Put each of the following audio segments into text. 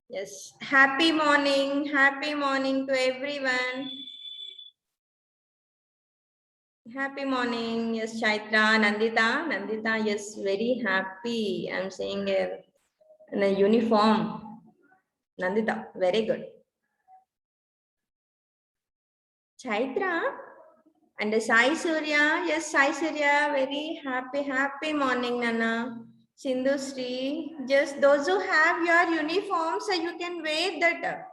Yes, happy morning to everyone. Happy morning, yes, Chaitra, Nandita, yes, very happy. I'm saying in a uniform. Nandita, very good. Chaitra and Sai Surya, yes, Sai Surya, very happy morning, Nana. Sindhu Sri, just those who have your uniform, so you can wear that.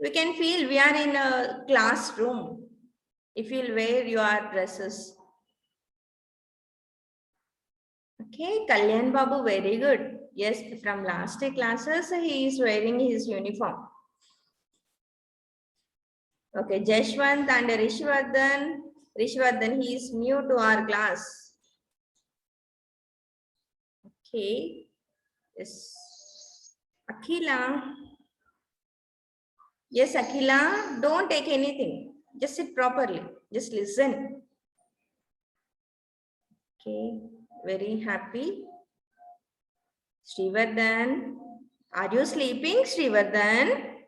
We can feel we are in a classroom if you'll wear your dresses. Okay, Kalyan Babu, very good. Yes, from last classes, he is wearing his uniform. Okay, Jeshwant and Rishwardhan, he is new to our class. Okay, yes. Akhila. Yes, Akhila, don't take anything. Just sit properly. Just listen. Okay, very happy. Srivardhan, are you sleeping, Srivardhan?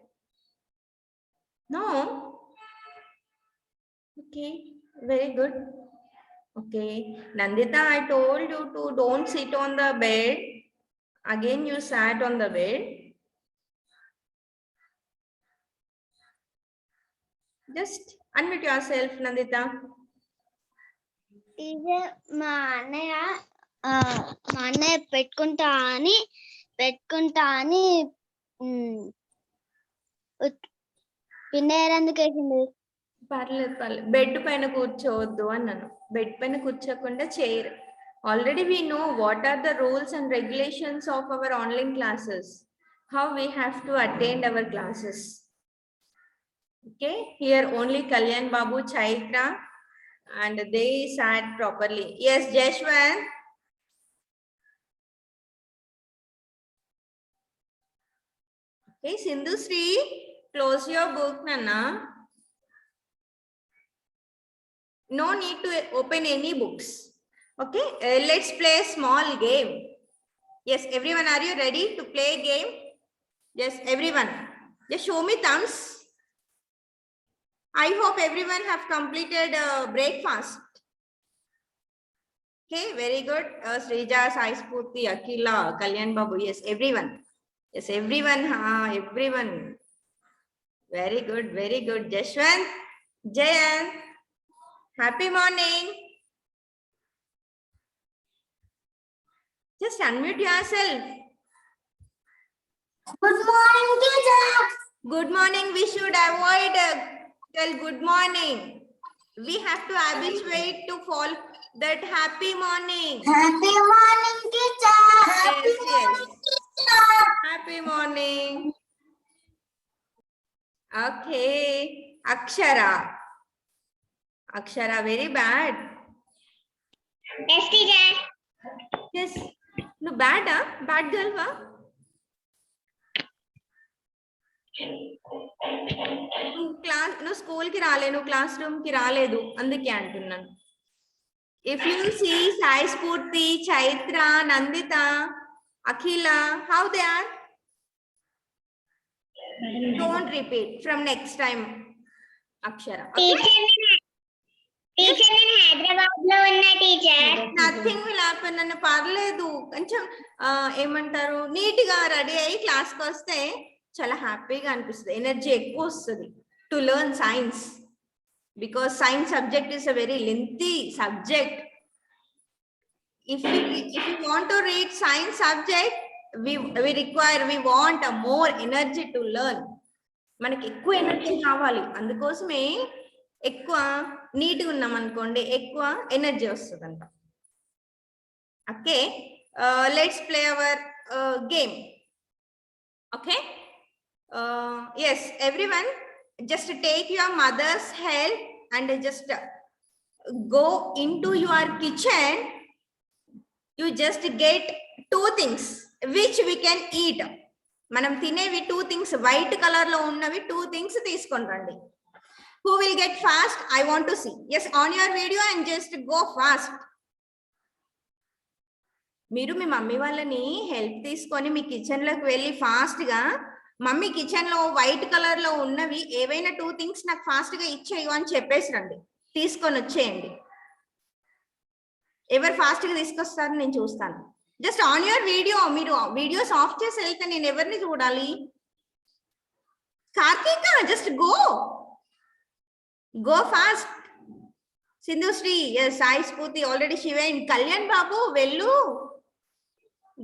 No. Okay, very good. Okay, Nandita, I told you to don't sit on the bed. Again, you sat on the bed. Just unmute yourself, Nandita. Teacher మా అన్నయ్య పెట్టుకుంటా అని పిన్నేరెందుకు వేసింది పర్లేదు bed పైన కూర్చోవద్దు అన్నాను. Bed పైన కూర్చోకుండా chair. Already we know what are the rules and regulations of our online classes. How we have to attend our classes. Okay, here only Kalyan Babu, Chaitra, and they sat properly. Yes, Jeshwant. Okay, Sindhu Sri, close your book, Nana. No need to open any books. Okay, let's play a small game. Yes, everyone, are you ready to play a game? Yes, everyone. Just show me thumbs. I hope everyone have completed breakfast. Okay, very good. Srija, Sai Spurti, Akila, Kalyan Babu. Yes, everyone. Yes, everyone. Everyone. Very good, very good. Jashwant, Jayan, happy morning. Just unmute yourself. Good morning teacher Good morning. We should avoid tell good morning. We have to habituate to fall that happy morning. Happy morning teacher Yes. Happy morning. Okay. Akshara, very bad. Yes teacher Yes. No bad, huh? Bad girl, huh? నువ్వు school కి రాలే, నువ్వు class room కి రాలేదు, అందుకే అంటున్నాను. If you see Sai Spurti, Chaitra, Nandita, Akhila, how they are? Don't repeat from next time, Akshara. Okay? Teacher నేను హైదరాబాద్ లో ఉన్నా టీచర్ నథింగ్ విల్ హ్యాపెన్ అన్న పర్లేదు. కొంచెం ఏమంటారు, నీట్ గా రెడీ అయ్యి క్లాస్ కి వస్తే చాలా హ్యాపీగా అనిపిస్తుంది, ఎనర్జీ ఎక్కువ వస్తుంది to learn science, because science subject is a very lengthy subject. If you want to read science subject, we want a more energy to learn. మనకి ఎక్కువ ఎనర్జీ కావాలి, అందుకోసమే ఎక్కువ నీట్గా ఉన్నాం అనుకోండి, ఎక్కువ ఎనర్జీ వస్తుందంట. Okay, let's play our game. Okay, yes, everyone, just take your mother's help and just go into your kitchen. You just get two things which we can eat. మనం తినేవి two things, వైట్ కలర్ లో ఉన్నవి two things తీసుకొని రండి. Who will get fast? I want to see. Yes, on your video and just go fast. మీరు మీ mummy వాళ్ళని help తీసుకొని మీ kitchen లోకి వెళ్ళి ఫాస్ట్ గా మమ్మీ కిచెన్ లో వైట్ కలర్ లో ఉన్నవి ఏవైనా 2 థింగ్స్ నాకు ఫాస్ట్ గా ఇచ్చేయు అని చెప్పేసి రండి, తీసుకొని వచ్చేయండి. ఎవరు ఫాస్ట్ గా తీసుకొస్తారు నేను చూస్తాను. జస్ట్ ఆన్ యువర్ వీడియో, మీరు వీడియోస్ ఆఫ్ చేసి వెళ్తే నేను ఎవరిని చూడాలి? Karthika, just go fast. Sindhushri, yes, Sai Spoorthi already, Shiven, Kalyan Babu వెళ్ళు,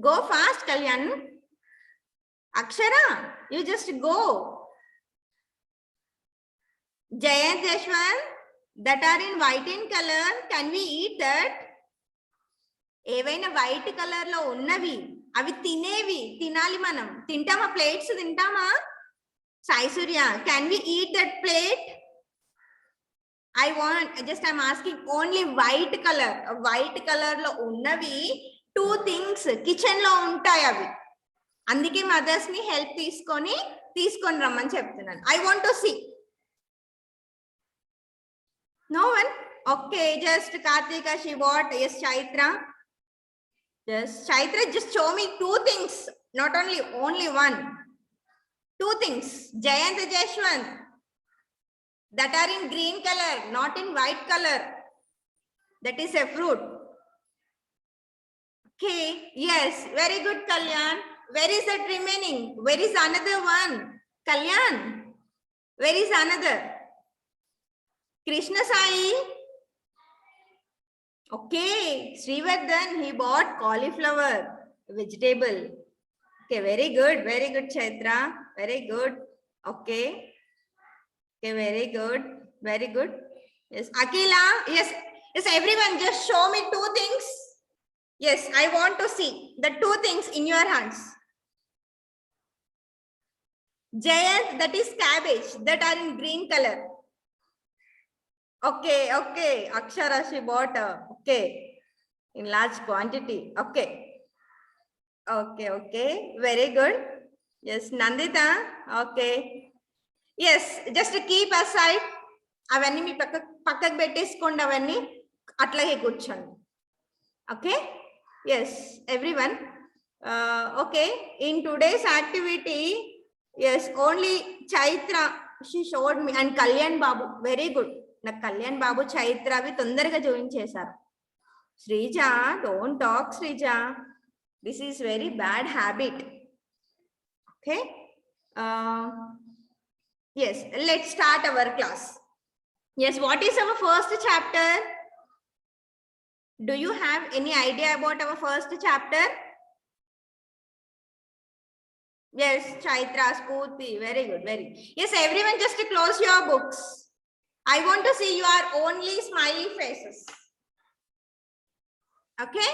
go fast. Kalyan, Akshara, you just go. Jayanth, Yashwanth, that are in white in colour, can we eat that? ఏవైనా వైట్ కలర్ లో ఉన్నవి అవి తినేవి తినాలి, మనం తింటామా? ప్లేట్స్ తింటామా? Sai Surya, can we eat that plate? I want, just I'm asking only white colour. White colour లో ఉన్నవి 2 థింగ్స్ కిచెన్ లో ఉంటాయి అవి, అందుకే మదర్స్ ని హెల్ప్ తీసుకొని రమ్మని చెప్తున్నాను. I want to see. No one? Okay, just Kartika, she what? Yes, Chaitra. Yes, Chaitra, just show me 2 things, not only one. 2 things. Jayant, Jashwant, that are in green color, not in white color. That is a fruit. Okay, yes, very good, Kalyan. Where is that remaining? Where is another one? Kalyan, where is another? Krishna Sai. Okay, Srivardhan, he bought cauliflower vegetable. Okay, very good, Chaitra, very good. Okay, very good. Yes, Akila, yes, everyone, just show me 2 things. Yes, I want to see the 2 things in your hands. Jayant, that is cabbage, that are in green color. Okay, Akshara, she bought in large quantity. Okay, very good. Yes, Nandita, okay. Yes, just keep aside. అవన్నీ మీ పక్కకు పెట్టేసుకోండి, అవన్నీ అట్లాగే కూర్చోండి. Okay, yes, everyone. Okay, in today's activity, yes, only Chaitra, she showed me, and Kalyan Babu, very good. నాకు కళ్యాణ్ బాబు, చైత్ర అవి తొందరగా join చేశారు. Sreeja, don't talk Sreeja, this is very bad habit. Okay, yes, let's start our class. Yes, what is our first chapter? Do you have any idea about our first chapter? Yes, Chaitra, Spurti, very good. Yes, everyone, just close your books. I want to see your only smiley faces. Okay?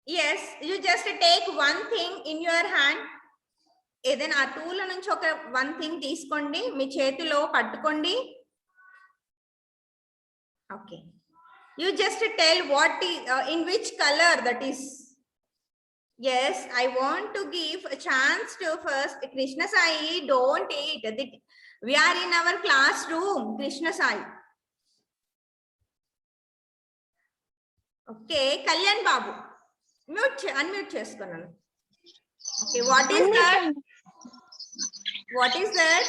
Yes, you just take one thing in your hand. ఏదైనా ఆ tool నుంచి ఒక 1 thing తీసుకోండి, మీ చేతిలో పట్టుకోండి. Okay. You just tell what is in which color that is. Yes, I want to give a chance to first Krishna Sai, don't eat. We are in our classroom, Krishna Sai. Okay, Kalyan Babu, unmute చేసుకున్నాను. Okay, what is that?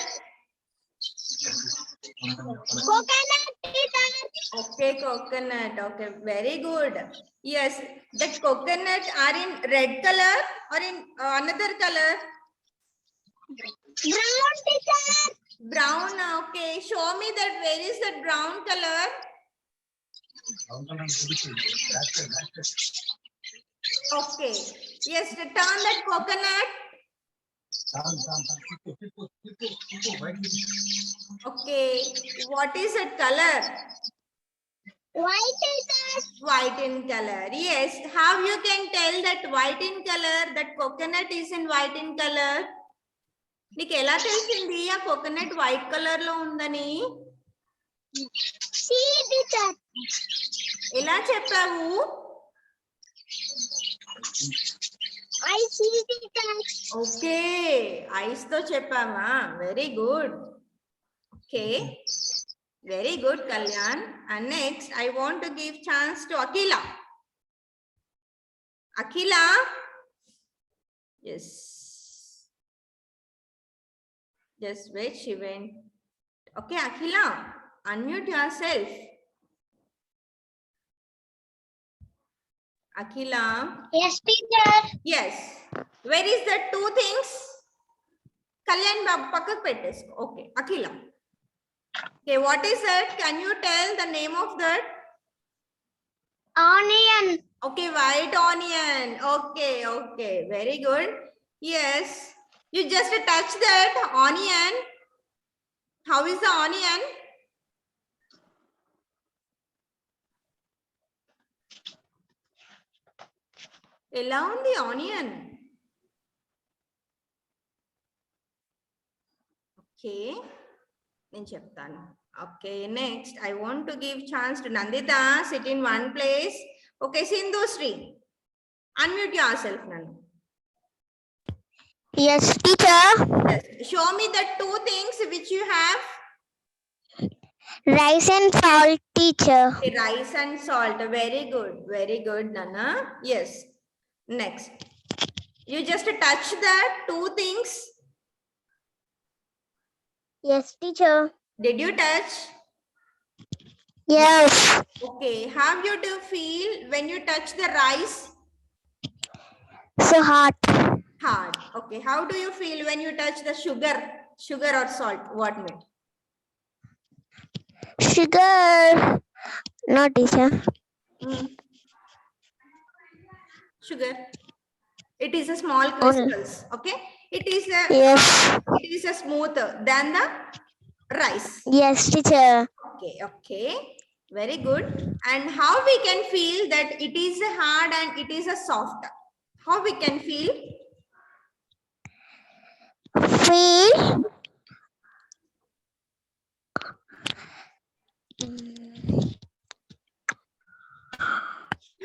Coconut. Okay, coconut. Okay, very good. Yes, that coconut are in red color or in another color? Brown, teacher. Brown. Okay, show me that where is that brown color? Okay, yes, turn that coconut. Okay, what is that color? White, teacher. White in color. Yes, how you can tell that white in color, that coconut is in white in color? నీకు ఎలా తెలిసింది ఆ coconut white colour లో ఉందని? See, teacher. ఎలా చెప్పావు? I see, teacher. Okay, ice తో చెప్పావా? Very good. Okay, very good, Kalyan. And next I want to give chance to Akila. Akhila? Yes. Just wait, she went. Okay, Akhila, unmute yourself. Akhila? Yes, teacher. Yes. Where is the two things? Kalyan Babu, pakkak pettesko. Okay, Akhila. Okay, what is that? Can you tell the name of that? Onion. Okay, white onion. Okay, very good. Yes, you just touch that onion. How is the onion? ఎలా ఉంది onion? Okay, నేను చెప్తాను. Okay, next I want to give chance to Nanditha. Sit in one place. Okay, Sindhushri, unmute yourself. నన్ను Yes, teacher. yes. Show me the two things which you have. Rice and salt, teacher. Okay, rice and salt. Very good, Nana. Yes. Next, you just touch that two things. Yes, teacher. Did you touch? Yes. Okay, how you do feel when you touch the rice? So hot. Hard. Okay, how do you feel when you touch the sugar or salt? What made? Sugar. No, teacher. Sugar. It is a small crystals. Okay, it Yes. is a smoother than the rice. Yes, teacher. Okay, very good. And how we can feel that it is a hard and it is a soft? How we can feel? Feel.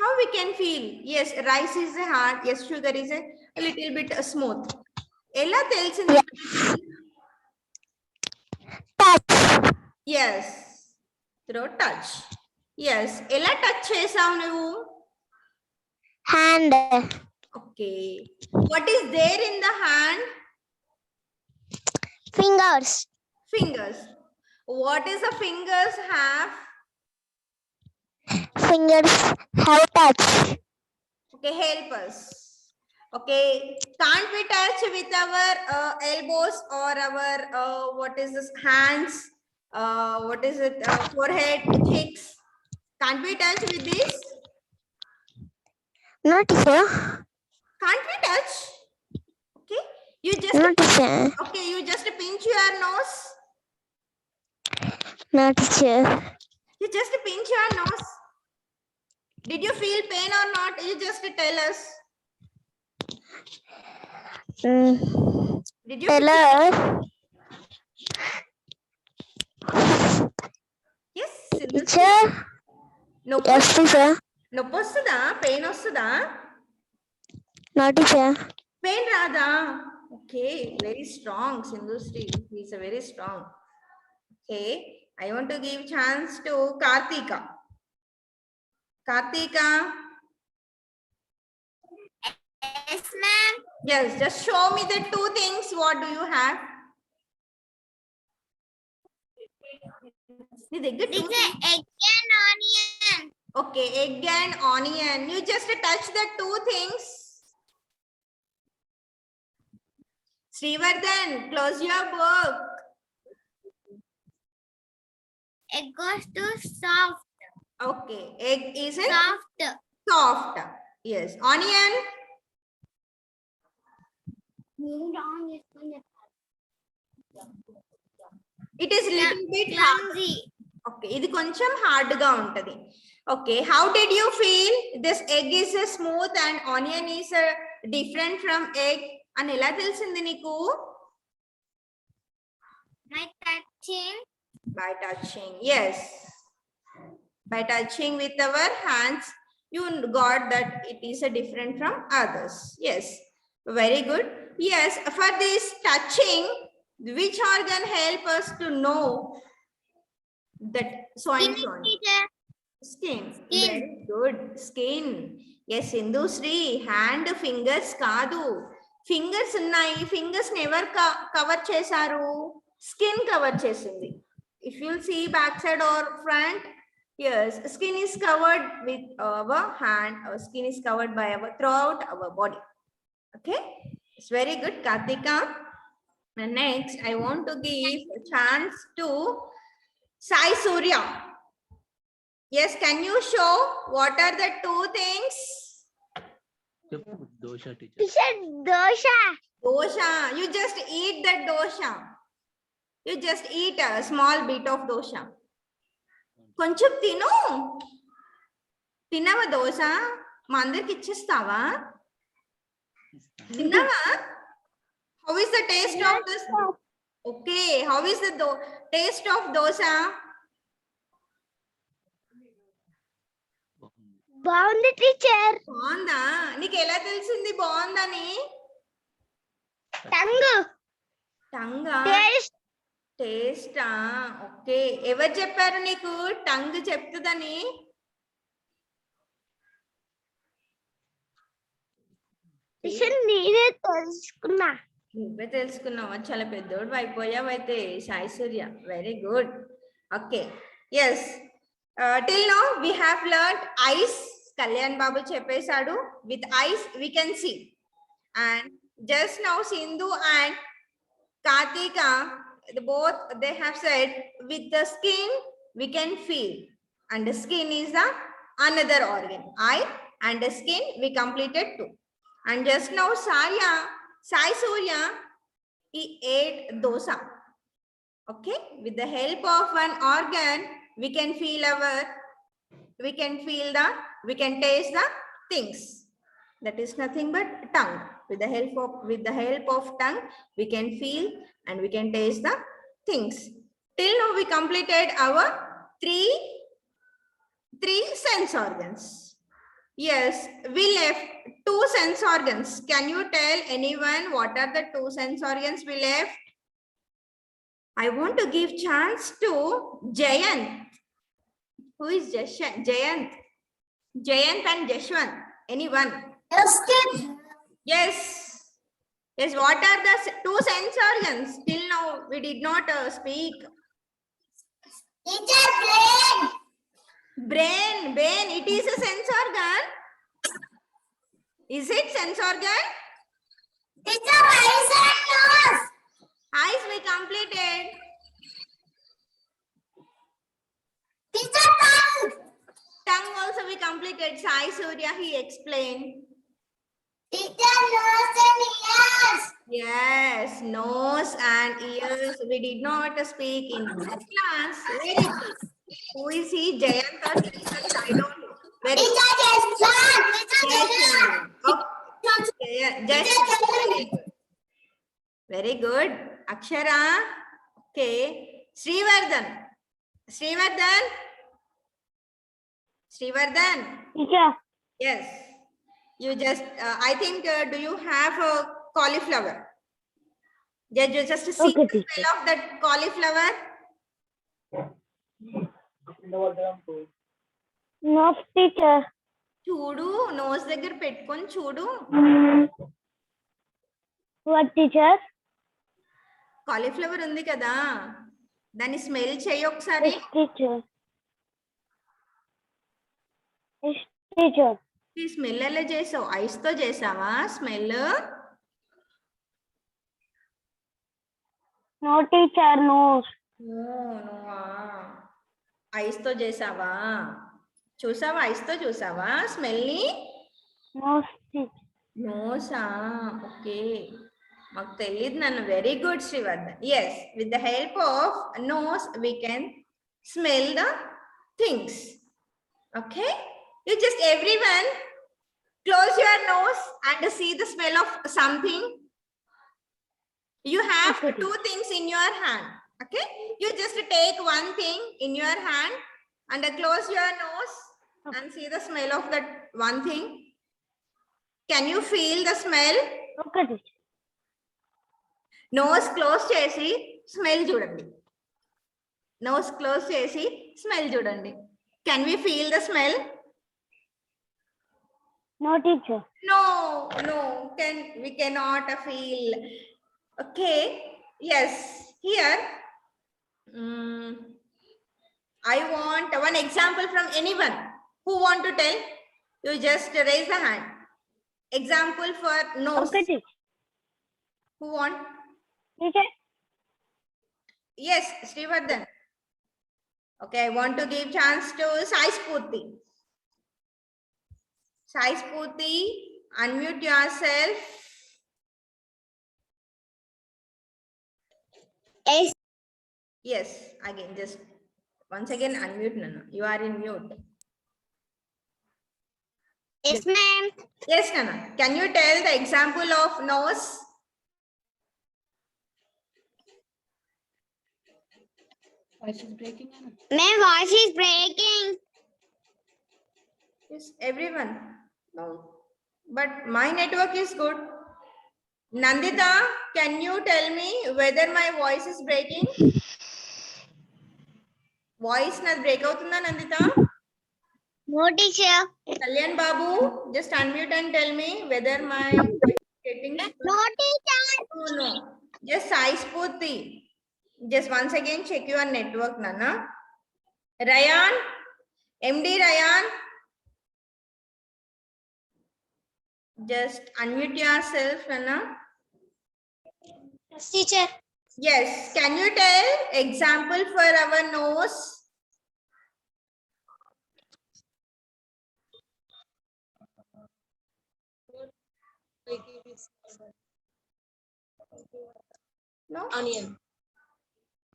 How we can feel? Yes, rice is a hard. Yes, sugar is a little bit smooth. Ella telsindi. Touch. Yes, through touch. Yes, ella touch chesavu nuvu? Hand. Okay, what is there in the hand? Fingers. Fingers. What is the fingers have? Fingers have touch. Okay, help us. Okay, can't we touch with our elbows or our what is this, hands? What is it? Forehead, cheeks. Can't we touch with this? No, teacher. Can't we touch? Okay, you just No, teacher. okay, you just pinch your nose. No, teacher. You just pinch your nose. Did you feel pain or not? You just tell us. Did you? Hello. Yes. Teacher. Yes, teacher. నొప్పి వస్తుందా? Pain వస్తుందా? No, teacher. Pain రాదా? Okay, very strong Sindhushri. Is very strong. Okay, I want to give chance to Karthika. Kartika. Yes, ma'am. Yes, just show me the two things. What do you have? Teacher, egg and onion. Okay, egg and onion. You just touch the two things. Srivardhan, close your book. Egg goes to soft. Okay, egg is it? Soft. Yes, onion. It is little bit hard. Clumsy. Okay, ఇది కొంచెం hard గా ఉంటది. Okay, how did you feel? This egg is a smooth and onion is a different from egg. అని ఎలా తెలిసింది నీకు? My touching. By touching. Yes, by touching with our hands you got that it is a different from others. Yes, very good. Yes, for this touching, which organ help us to know that so and so on? Teacher. Skin. Skin. Very good. Skin. Yes Sindhushri hand fingers కాదు, fingers ఉన్నాయి, fingers ని ఎవరు cover చేశారు? Skin cover చేసింది. If you'll see back side or front, yes, skin is covered with our hand, our skin is covered by our throughout our body. Okay, it's very good, Kartika. And next I want to give a chance to Sai Surya. Yes, can you show what are the two things? Dosha teacher. Teacher, dosha. Dosha, you just eat that dosha. You just eat a small bit of dosha. కొంచెం తిను, తిన్నావా దోశ? మా అందరికి ఇచ్చేస్తావా? తిన్నావా? How is the taste of this? Okay, how is the taste of dosa? బాగుంది teacher. బాగుందా? నీకు ఎలా తెలిసింది బాగుందని? టంగు. టంగా? టేస్ట్. టేస్టా? ఓకే, ఎవరు చెప్పారు నీకు టంగ్ చెప్తుందని? టీచర్ నేనే తెలుసుకున్నా. నువ్వే తెలుసుకున్నావా? చాలా పెద్దోడు అయిపోయావు అయితే Sai Surya. Very good. Okay, yes, till now we have learned eyes. Kalyan Babu చెప్పేశాడు, with eyes we can see. And just now Sindhu and Kartika, both they have said with the skin we can feel, and the skin is the another organ. Eye and the skin we completed two. And just now Sai Surya, he ate dosa. Okay, with the help of one organ we can feel we can taste the things. That is nothing but tongue. With the help of tongue we can feel and we can taste the things. Till now we completed our three sense organs. Yes, we left two sense organs. Can you tell anyone what are the two sense organs we left? I want to give chance to Jayant. Who is Jayant and Jashwant? Anyone? Yes, what are the two sense organs? Till now we did not speak. Teacher Brain, it is a sense organ. Is it sense organ? Teacher eyes and nose. Eyes we completed. Teacher tongue. Tongue also we completed. Sai Surya, he explained. Teacher nose and ears. Yes, nose and ears we did not speak in this class. Very good. Who is he? Jayant or Jayant? I don't know. Very good. Teacher Jaswan. Teacher Jaswan. Okay, just very good. Akshara. Okay. Srivardhan. Teacher Yes. You just, I think, do you have a cauliflower? Just see Okay, the smell of that cauliflower. Nose teacher. చూడు, nose దగ్గర పెట్టుకొని చూడు. What teacher? Cauliflower ఉంది కదా, దాన్ని smell చేయి ఒకసారి. Teacher teacher ఈ స్మెల్ ఎలా చేసావు? ఐస్ తో చేసావా smell? No teacher nose. Eyes తో చేసావా? చూసావా? ఐస్ తో చూసావా స్మెల్ ని? Nose teacher. నోసా? ఓకే, మాకు తెలియదు నన్ను. Very good Srivardhan. Yes, with the help of nose we can smell the things. Okay, you just everyone close your nose and see the smell of something. You have Okay. two things in your hand. Okay, you just take one thing in your hand and close your nose and see the smell of that one thing. Can you feel the smell? Okay teacher. Nose close చేసి smell చూడండి. Nose close చేసి smell చూడండి. Can we feel the smell? No, teacher. No, we cannot feel. Okay, yes, here I want one example from anyone who want to tell. You just raise the hand. Example for nose. Okay, teacher. Who want? Teacher. Yes, Srivardhan. Okay, I want to give chance to Sai Spurti. Sai Spurti, unmute yourself. Yes. Yes, again, just once again unmute, Nana. You are in mute. Yes, ma'am. Yes, Nana. Can you tell the example of nose? Voice is breaking. Ma'am, voice is breaking. Yes, everyone. No. But my network is good. Nandita, can you tell me whether my voice is breaking? Voice not break out, Nandita? No, teacher. Kalyan Babu, just unmute and tell me whether my voice is getting. No, teacher. No. Just Sai Spurti. Just once again check your network, Nana. Ryan, MD Ryan. Just unmute yourself, Nana. Yes, teacher. Yes. Can you tell example for our nose? No? Onion.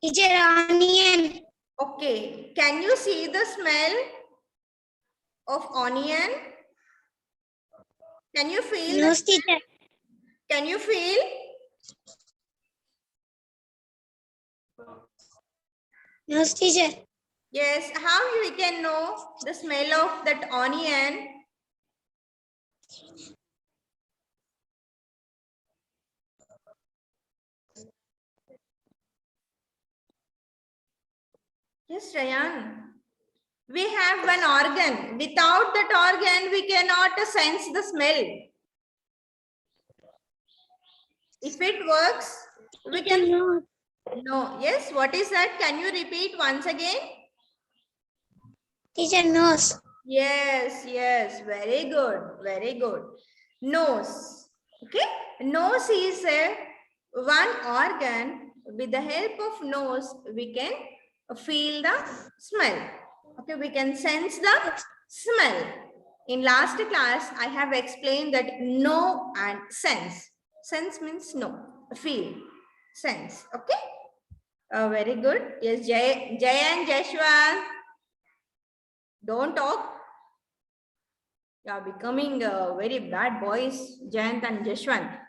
Teacher, onion. Okay. Can you see the smell of onion? Can you feel? No, teacher. Can you feel? No, teacher. Yes. How we can know the smell of that onion? Yes, Rayan. We have one organ. Without that organ, we cannot sense the smell. If it works, we can. No. No. Yes. What is that? Can you repeat once again? Teacher, nose. Yes. Yes. Very good. Very good. Nose. Okay. Nose is one organ. With the help of nose, we can feel the smell. Okay, we can sense the smell. In last class, I have explained that know and sense. Sense means know, feel, sense. Okay. Very good. Yes, Jay and Jeshwal. Don't talk. You are becoming very bad boys, Jayant and Jeshwant.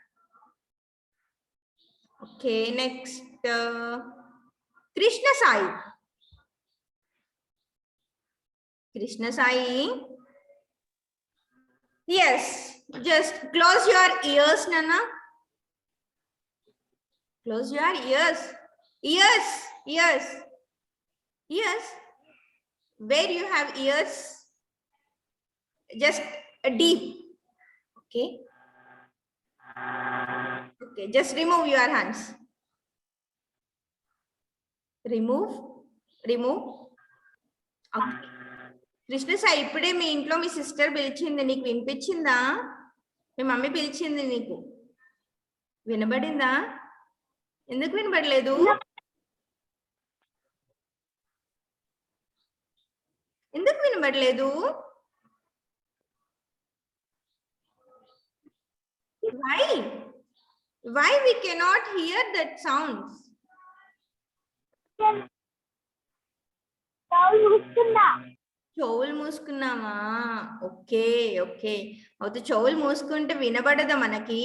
Okay, next. Krishna Sai. Krishna Sai. Yes, just close your ears, Nana. Close your ears. Ears. Where you have ears? Just deep. Okay. Okay, just remove your hands. Remove. Okay. Krishna Sai ఇప్పుడే మీ ఇంట్లో మీ sister పిలిచింది నీకు వినిపించిందా మీ mummy పిలిచింది నీకు వినబడిందా ఎందుకు వినబడలేదు ఎందుకు వినబడలేదు why we cannot hear that sounds చెవులు మూసుకున్నామా ఓకే ఓకే అయితే చెవులు మూసుకుంటే వినబడదా మనకి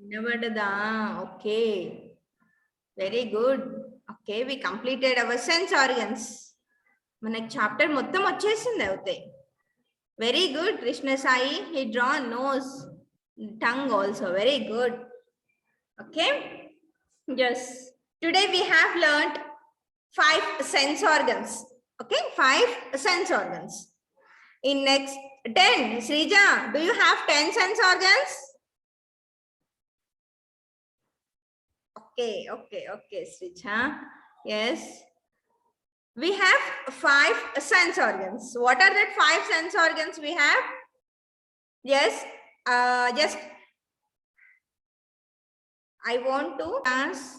వినబడదా okay very good okay we completed our sense organs మనకి చాప్టర్ మొత్తం వచ్చేసింది అవుతే very good Krishna Sai he draw nose tongue also very good okay yes today we have learned 5 sense organs Okay, 5 sense organs. In next 10, Srija, do you have 10 sense organs? Okay, Srija. Yes. We have 5 sense organs. What are that 5 sense organs we have? Yes, just I want to ask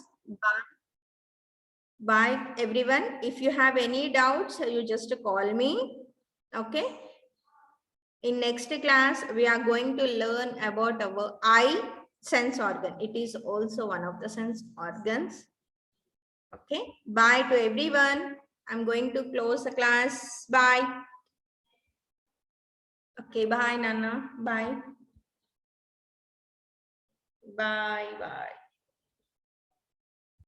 bye everyone. If you have any doubts, you just call me. Okay. In next class, we are going to learn about our eye sense organ. It is also one of the sense organs. Okay. Bye to everyone. I'm going to close the class. Bye. Okay. Bye, Nana. Bye. Bye.